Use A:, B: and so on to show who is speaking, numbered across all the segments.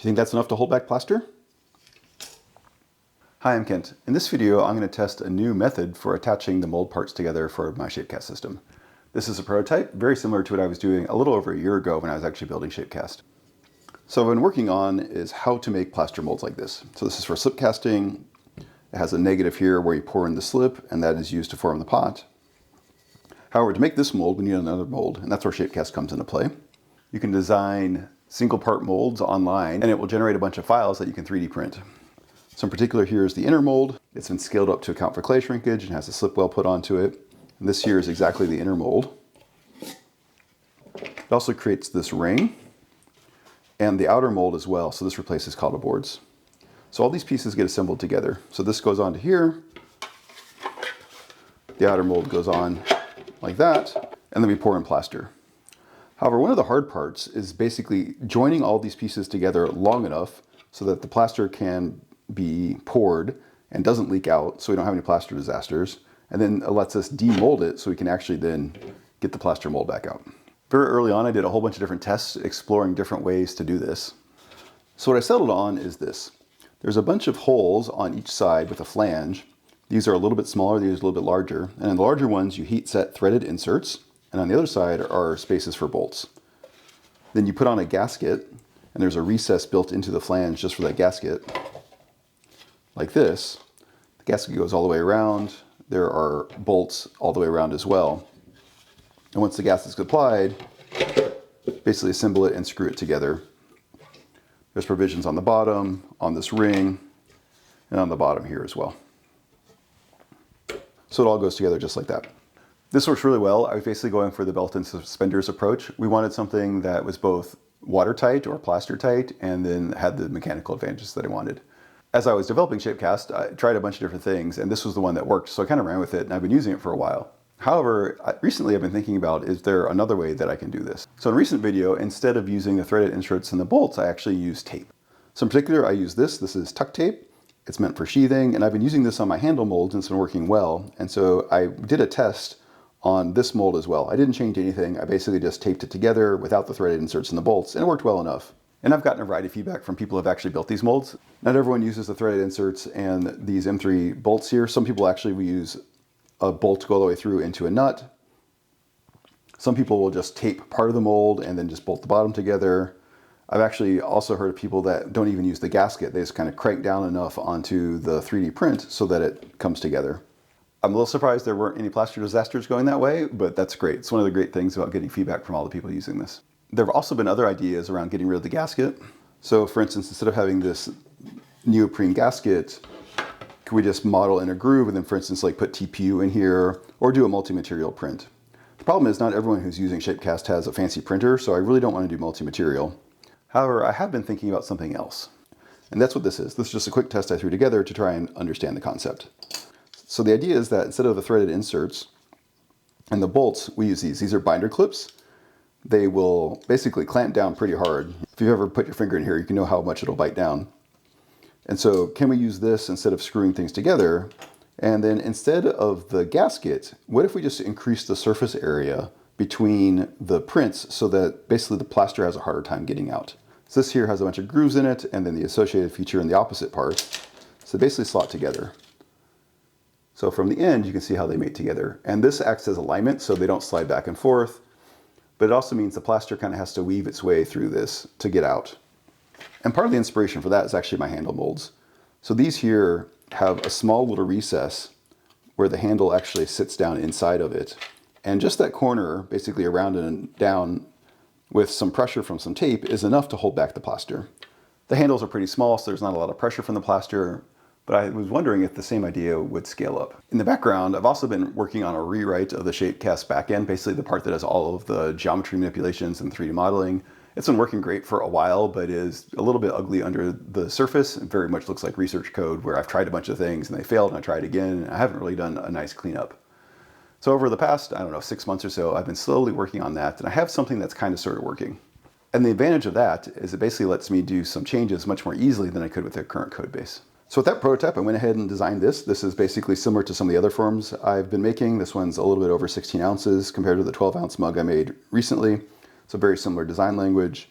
A: you think that's enough to hold back plaster? Hi, I'm Kent. In this video, I'm going to test a new method for attaching the mold parts together for my shapecast system. This is a prototype, very similar to what I was doing a little over a year ago when I was actually building shapecast. So what I've been working on is how to make plaster molds like this. So this is for slip casting. It has a negative here where you pour in the slip, and that is used to form the pot. However, to make this mold, we need another mold, and that's where shapecast comes into play. You can design single part molds online, and it will generate a bunch of files that you can 3D print. So in particular, here is the inner mold. It's been scaled up to account for clay shrinkage and has a slip well put onto it. And this here is exactly the inner mold. It also creates this ring and the outer mold as well. So this replaces cauldle boards. So all these pieces get assembled together. So this goes onto here. The outer mold goes on like that, and then we pour in plaster. However, one of the hard parts is basically joining all these pieces together long enough so that the plaster can be poured and doesn't leak out, so we don't have any plaster disasters, and then it lets us demold it so we can actually then get the plaster mold back out. Very early on, I did a whole bunch of different tests exploring different ways to do this. So what I settled on is this. There's a bunch of holes on each side with a flange. These are a little bit smaller, these are a little bit larger, and in the larger ones you heat set threaded inserts, and on the other side are spaces for bolts. Then you put on a gasket, and there's a recess built into the flange just for that gasket. Like this. The gasket goes all the way around. There are bolts all the way around as well. And once the gasket's applied, basically assemble it and screw it together. There's provisions on the bottom, on this ring, and on the bottom here as well. So it all goes together just like that. This works really well. I was basically going for the belt and suspenders approach. We wanted something that was both watertight or plaster tight and then had the mechanical advantages that I wanted. As I was developing shapecast, I tried a bunch of different things, and this was the one that worked, so I kind of ran with it, and I've been using it for a while. However, recently I've been thinking about, is there another way that I can do this? So in a recent video, instead of using the threaded inserts and the bolts, I actually use tape. So in particular, I use this. This is tuck tape. It's meant for sheathing, and I've been using this on my handle molds, and it's been working well. And so I did a test on this mold as well. I didn't change anything. I basically just taped it together without the threaded inserts and the bolts, and it worked well enough. And I've gotten a variety of feedback from people who have actually built these molds. Not everyone uses the threaded inserts and these M3 bolts here. Some people actually will use a bolt to go all the way through into a nut. Some people will just tape part of the mold and then just bolt the bottom together. I've actually also heard of people that don't even use the gasket. They just kind of crank down enough onto the 3D print so that it comes together. I'm a little surprised there weren't any plaster disasters going that way, but that's great. It's one of the great things about getting feedback from all the people using this. There have also been other ideas around getting rid of the gasket. So for instance, instead of having this neoprene gasket, could we just model in a groove and then for instance like put TPU in here or do a multi-material print? The problem is not everyone who's using shapecast has a fancy printer, so I really don't want to do multi-material. However, I have been thinking about something else. And that's what this is. This is just a quick test I threw together to try and understand the concept. So the idea is that instead of the threaded inserts and the bolts, we use these. These are binder clips. They will basically clamp down pretty hard. If you've ever put your finger in here, you can know how much it'll bite down. And so can we use this instead of screwing things together? And then instead of the gasket, what if we just increase the surface area between the prints so that basically the plaster has a harder time getting out? So this here has a bunch of grooves in it and then the associated feature in the opposite part. So they basically slot together. So from the end, you can see how they mate together. And this acts as alignment so they don't slide back and forth. But it also means the plaster kind of has to weave its way through this to get out. And part of the inspiration for that is actually my handle molds. So these here have a small little recess where the handle actually sits down inside of it. And just that corner, basically around and down with some pressure from some tape, is enough to hold back the plaster. The handles are pretty small, so there's not a lot of pressure from the plaster, but I was wondering if the same idea would scale up. In the background, I've also been working on a rewrite of the shapecast backend, basically the part that does all of the geometry manipulations and 3D modeling. It's been working great for a while, but is a little bit ugly under the surface. It very much looks like research code where I've tried a bunch of things and they failed and I tried again, and I haven't really done a nice cleanup. So over the past, I don't know, 6 months or so, I've been slowly working on that, and I have something that's kind of sort of working. And the advantage of that is it basically lets me do some changes much more easily than I could with the current code base. So with that prototype, I went ahead and designed this. This is basically similar to some of the other forms I've been making. This one's a little bit over 16 ounces compared to the 12-ounce mug I made recently. It's a very similar design language.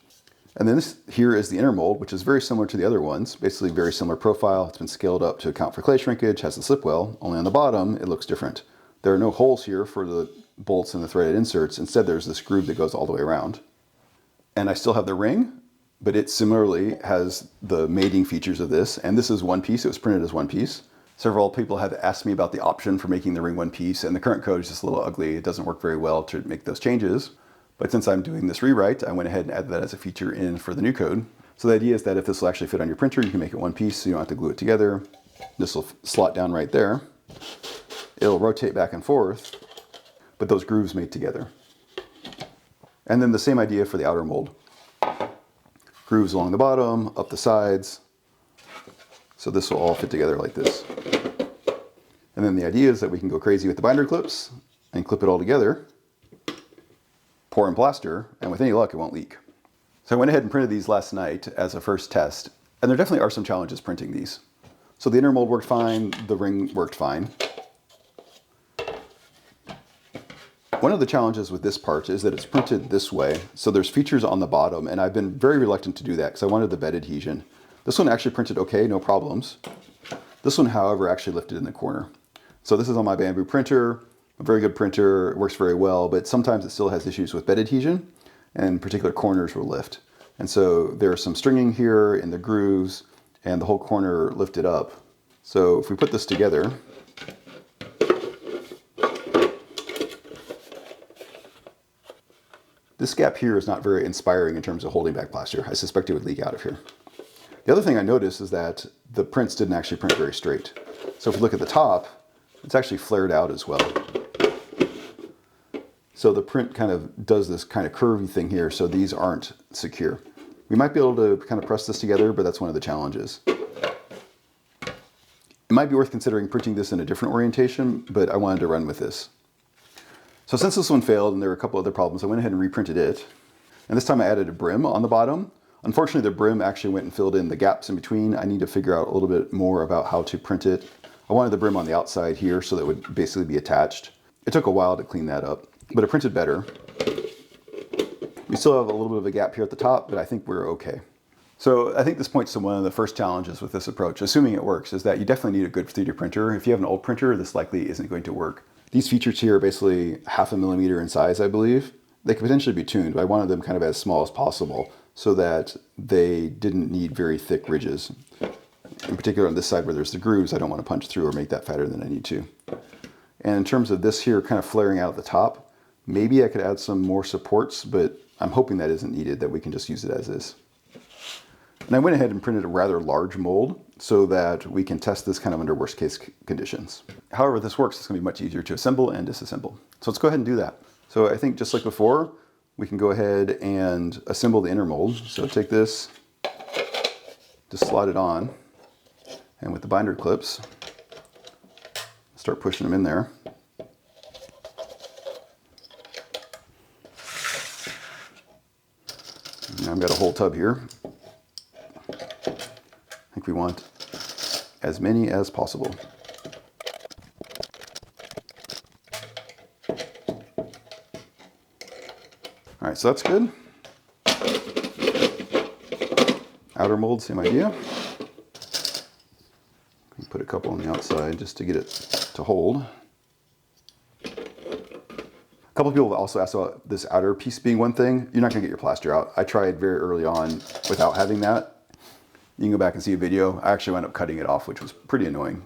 A: And then this here is the inner mold, which is very similar to the other ones. Basically very similar profile. It's been scaled up to account for clay shrinkage, has the slip well, only on the bottom it looks different. There are no holes here for the bolts and the threaded inserts. Instead there's this groove that goes all the way around. And I still have the ring, but it similarly has the mating features of this. And this is one piece, it was printed as one piece. Several people have asked me about the option for making the ring one piece, and the current code is just a little ugly. It doesn't work very well to make those changes. But since I'm doing this rewrite, I went ahead and added that as a feature in for the new code. So the idea is that if this will actually fit on your printer, you can make it one piece so you don't have to glue it together. This will slot down right there. It'll rotate back and forth, but those grooves made together. And then the same idea for the outer mold. Grooves along the bottom, up the sides. So this will all fit together like this. And then the idea is that we can go crazy with the binder clips and clip it all together, pour in plaster, and with any luck it won't leak. So I went ahead and printed these last night as a first test, and there definitely are some challenges printing these. So the inner mold worked fine, the ring worked fine. One of the challenges with this part is that it's printed this way, so there's features on the bottom, and I've been very reluctant to do that because I wanted the bed adhesion. This one actually printed okay, no problems. This one, however, actually lifted in the corner. So this is on my Bamboo printer, a very good printer, it works very well, but sometimes it still has issues with bed adhesion, and particular corners will lift. And so there's some stringing here in the grooves, and the whole corner lifted up. So if we put this together, this gap here is not very inspiring in terms of holding back plaster. I suspect it would leak out of here. The other thing I noticed is that the prints didn't actually print very straight. So if you look at the top, it's actually flared out as well. So the print kind of does this kind of curvy thing here, so these aren't secure. We might be able to kind of press this together, but that's one of the challenges. It might be worth considering printing this in a different orientation, but I wanted to run with this. So since this one failed and there were a couple other problems, I went ahead and reprinted it. And this time I added a brim on the bottom. Unfortunately, the brim actually went and filled in the gaps in between. I need to figure out a little bit more about how to print it. I wanted the brim on the outside here so that it would basically be attached. It took a while to clean that up, but it printed better. We still have a little bit of a gap here at the top, but I think we're okay. So I think this points to one of the first challenges with this approach, assuming it works, is that you definitely need a good 3D printer. If you have an old printer, this likely isn't going to work. These features here are basically 0.5 millimeter in size, I believe. They could potentially be tuned, but I wanted them kind of as small as possible so that they didn't need very thick ridges. In particular on this side where there's the grooves, I don't want to punch through or make that fatter than I need to. And in terms of this here kind of flaring out at the top, maybe I could add some more supports, but I'm hoping that isn't needed, that we can just use it as is. And I went ahead and printed a rather large mold so that we can test this kind of under worst case conditions. However this works, it's going to be much easier to assemble and disassemble. So let's go ahead and do that. So I think just like before, we can go ahead and assemble the inner mold. So take this, just slide it on, and with the binder clips, start pushing them in there. Now I've got a whole tub here. I think we want as many as possible. All right, so that's good. Outer mold, same idea. Put a couple on the outside just to get it to hold. A couple of people have also asked about this outer piece being one thing. You're not gonna get your plaster out. I tried very early on without having that. You can go back and see a video. I actually wound up cutting it off, which was pretty annoying.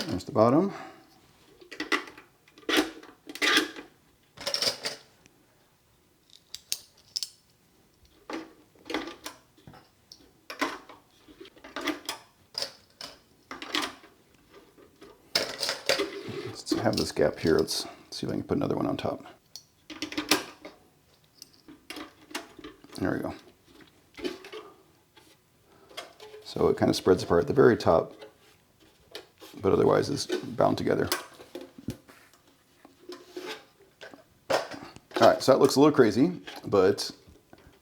A: There's the bottom. Let's have this gap here. Let's see if I can put another one on top. There we go. So it kind of spreads apart at the very top, but otherwise is bound together. All right, right, so that looks a little crazy, but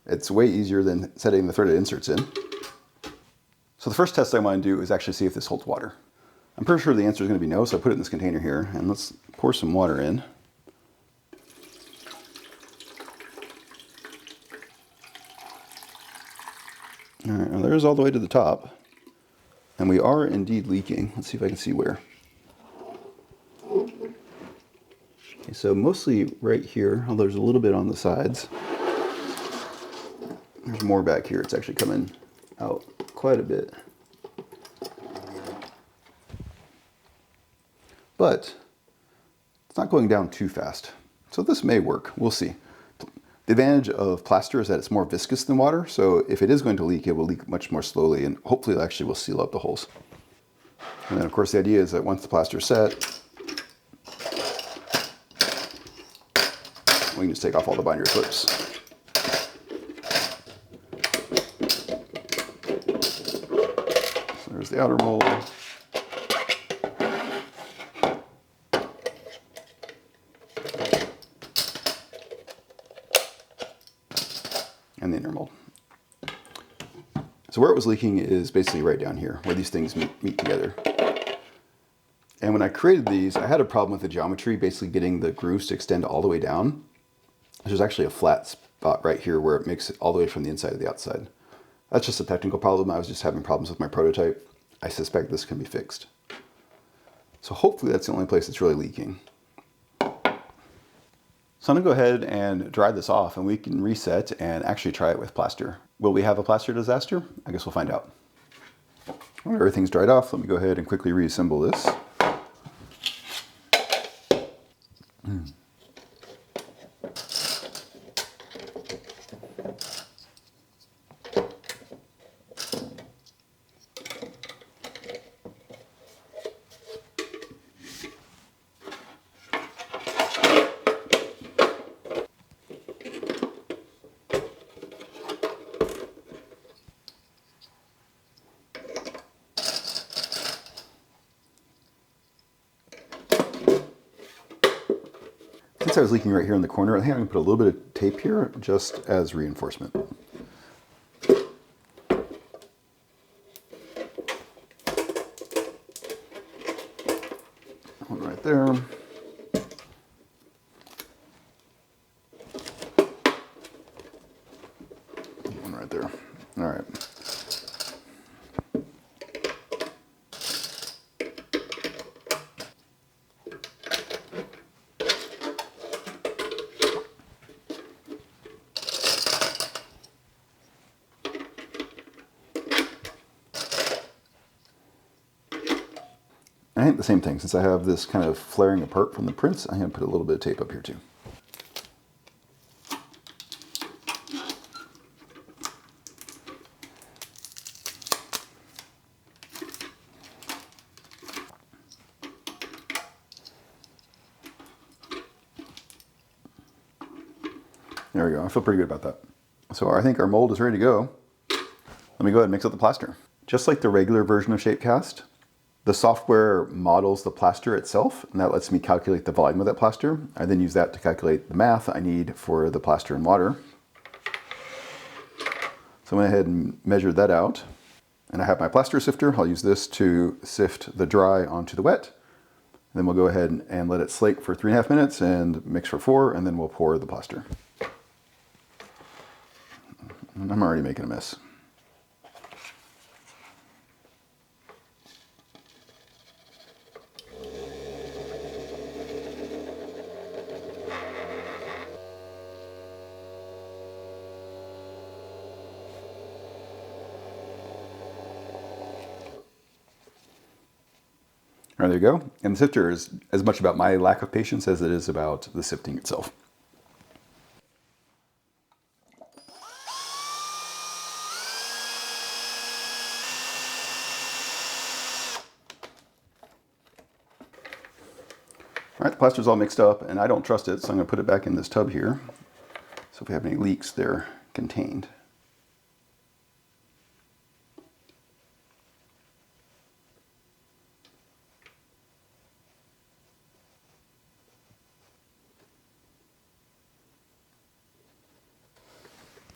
A: it's way easier than setting the threaded inserts in. So the first test I want to do is actually see if this holds water. I'm pretty sure the answer is going to be no, so I put it in this container here, and let's pour some water in. All right, well, there's all the way to the top, and we are indeed leaking. Let's see if I can see where. Okay, so mostly right here, although there's a little bit on the sides. There's more back here. It's actually coming out quite a bit. But it's not going down too fast. So this may work. We'll see. The advantage of plaster is that it's more viscous than water. So if it is going to leak, it will leak much more slowly, and hopefully it actually will seal up the holes. And then of course the idea is that once the plaster is set, we can just take off all the binder clips. So there's the outer mold. And the inner mold. So where it was leaking is basically right down here, where these things meet together. And when I created these, I had a problem with the geometry, basically getting the grooves to extend all the way down. There's actually a flat spot right here where it makes it all the way from the inside to the outside. That's just a technical problem. I was just having problems with my prototype. I suspect this can be fixed. So hopefully that's the only place that's really leaking. So I'm going to go ahead and dry this off, and we can reset and actually try it with plaster. Will we have a plaster disaster? I guess we'll find out. When everything's dried off, let me go ahead and quickly reassemble this. Since I was leaking right here in the corner, I think I'm going to put a little bit of tape here just as reinforcement. One right there. One right there. All right. I think the same thing. Since I have this kind of flaring apart from the prints, I'm going to put a little bit of tape up here too. There we go. I feel pretty good about that. So I think our mold is ready to go. Let me go ahead and mix up the plaster. Just like the regular version of Shapecast, the software models the plaster itself, and that lets me calculate the volume of that plaster. I then use that to calculate the math I need for the plaster and water. So I went ahead and measured that out. And I have my plaster sifter. I'll use this to sift the dry onto the wet. And then we'll go ahead and let it slake for 3.5 minutes and mix for 4, and then we'll pour the plaster. And I'm already making a mess. All right, there you go. And the sifter is as much about my lack of patience as it is about the sifting itself. All right, the plaster's all mixed up, and I don't trust it, so I'm going to put it back in this tub here. So if we have any leaks, they're contained.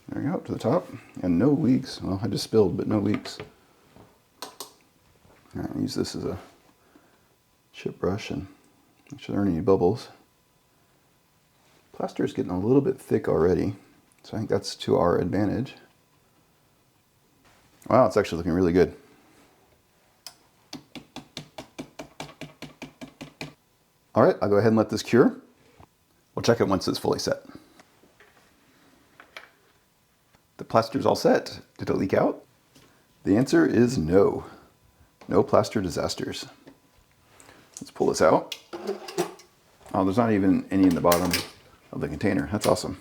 A: There we go, up to the top. And no leaks. Well, I just spilled, but no leaks. All right, use this as a chip brush and make sure there aren't any bubbles. Plaster is getting a little bit thick already, so I think that's to our advantage. Wow, it's actually looking really good. All right, I'll go ahead and let this cure. We'll check it once it's fully set. The plaster's all set. Did it leak out? The answer is no. No plaster disasters. Let's pull this out. Oh, there's not even any in the bottom of the container. That's awesome.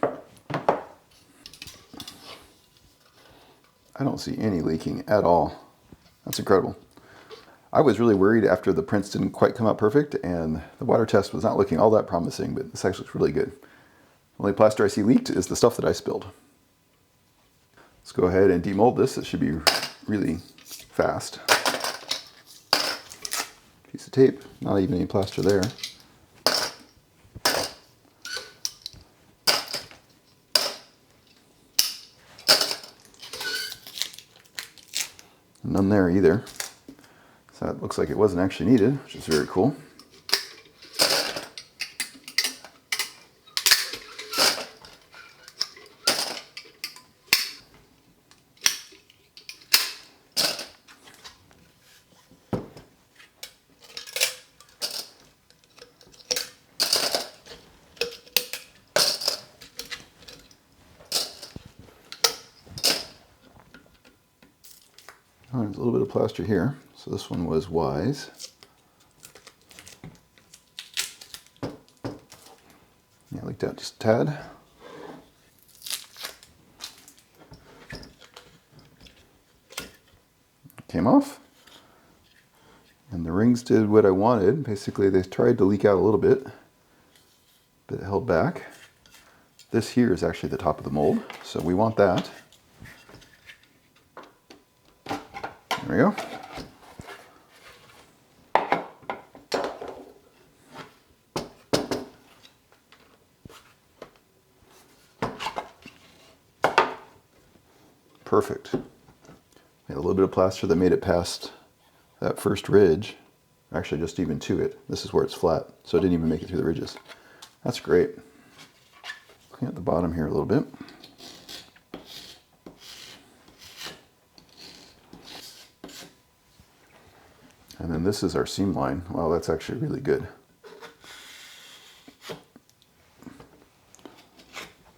A: I don't see any leaking at all. That's incredible. I was really worried after the prints didn't quite come out perfect and the water test was not looking all that promising, but this actually looks really good. The only plaster I see leaked is the stuff that I spilled. Let's go ahead and demold this. It should be really fast. Piece of tape, not even any plaster there. None there either. So that looks like it wasn't actually needed, which is very cool. Oh, there's a little bit of plaster here, so this one was wise. Yeah, leaked out just a tad. Came off. And the rings did what I wanted. Basically, they tried to leak out a little bit, but it held back. This here is actually the top of the mold, so we want that. There we go. Perfect. We had a little bit of plaster that made it past that first ridge, actually just even to it. This is where it's flat, so it didn't even make it through the ridges. That's great. Clean up the bottom here a little bit. And then this is our seam line. Wow, that's actually really good.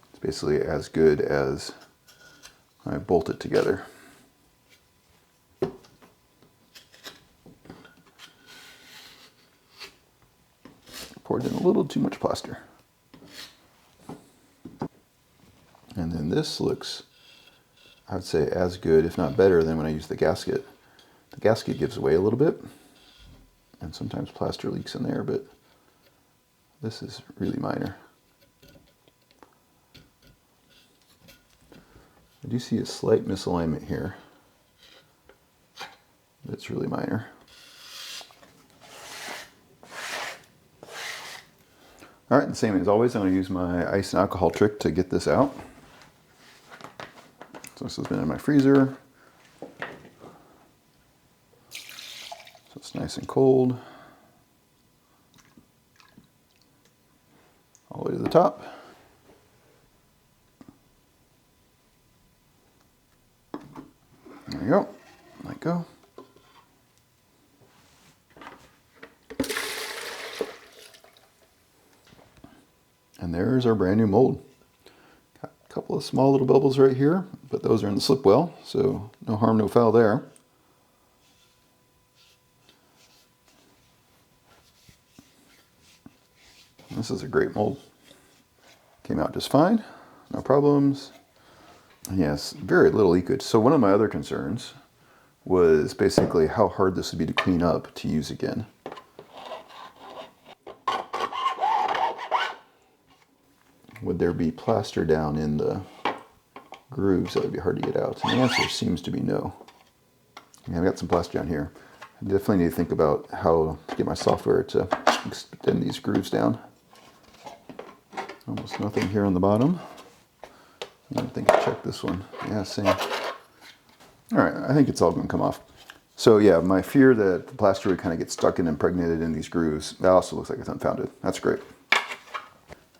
A: It's basically as good as I bolt it together. Poured in a little too much plaster. And then this looks, I would say, as good, if not better, than when I use the gasket. The gasket gives away a little bit, and sometimes plaster leaks in there, but this is really minor. I do see a slight misalignment here, but it's really minor. All right, the same as always, I'm going to use my ice and alcohol trick to get this out. So this has been in my freezer. So it's nice and cold. All the way to the top. There you go. Let go. And there's our brand new mold. Got a couple of small little bubbles right here, but those are in the slip well, so no harm, no foul there. This is a great mold. Came out just fine, no problems. Yes, very little leakage. So one of my other concerns was basically how hard this would be to clean up to use again. Would there be plaster down in the grooves that would be hard to get out? And the answer seems to be no. Yeah, I've got some plaster down here. I definitely need to think about how to get my software to extend these grooves down. Almost nothing here on the bottom. I think I checked this one. Yeah, same. All right, I think it's all going to come off. So yeah, my fear that the plaster would kind of get stuck and impregnated in these grooves, that also looks like it's unfounded. That's great. I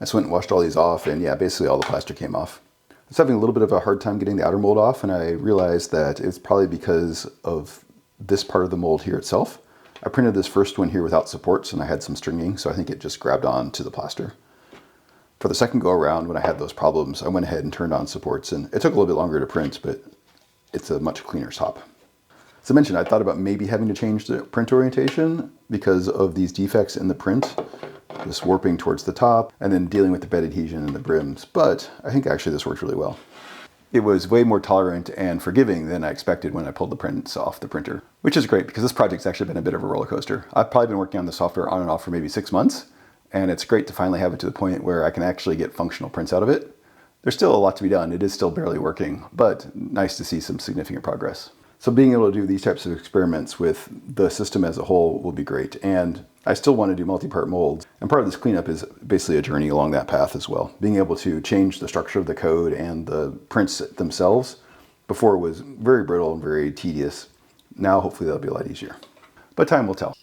A: just went and washed all these off, and yeah, basically all the plaster came off. I was having a little bit of a hard time getting the outer mold off, and I realized that it's probably because of this part of the mold here itself. I printed this first one here without supports, and I had some stringing, so I think it just grabbed on to the plaster. For the second go around, when I had those problems, I went ahead and turned on supports, and it took a little bit longer to print, but it's a much cleaner top. As I mentioned, I thought about maybe having to change the print orientation because of these defects in the print, this warping towards the top, and then dealing with the bed adhesion and the brims, but I think actually this worked really well. It was way more tolerant and forgiving than I expected when I pulled the prints off the printer, which is great because this project's actually been a bit of a roller coaster. I've probably been working on the software on and off for maybe 6 months, and it's great to finally have it to the point where I can actually get functional prints out of it. There's still a lot to be done. It is still barely working, but nice to see some significant progress. So being able to do these types of experiments with the system as a whole will be great. And I still want to do multi-part molds. And part of this cleanup is basically a journey along that path as well. Being able to change the structure of the code and the prints themselves before was very brittle and very tedious. Now hopefully that'll be a lot easier. But time will tell.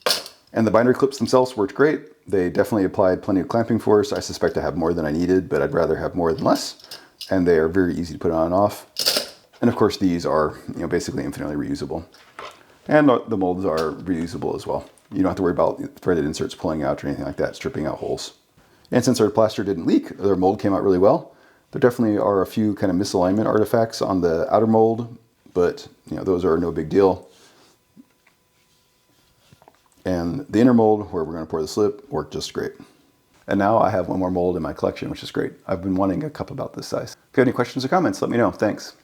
A: And the binder clips themselves worked great. They definitely applied plenty of clamping force. I suspect I have more than I needed, but I'd rather have more than less. And they are very easy to put on and off. And of course these are basically infinitely reusable. And the molds are reusable as well. You don't have to worry about threaded inserts pulling out or anything like that, stripping out holes. And since our plaster didn't leak, their mold came out really well. There definitely are a few kind of misalignment artifacts on the outer mold, but those are no big deal. And the inner mold, where we're going to pour the slip, worked just great. And now I have one more mold in my collection, which is great. I've been wanting a cup about this size. If you have any questions or comments, let me know. Thanks.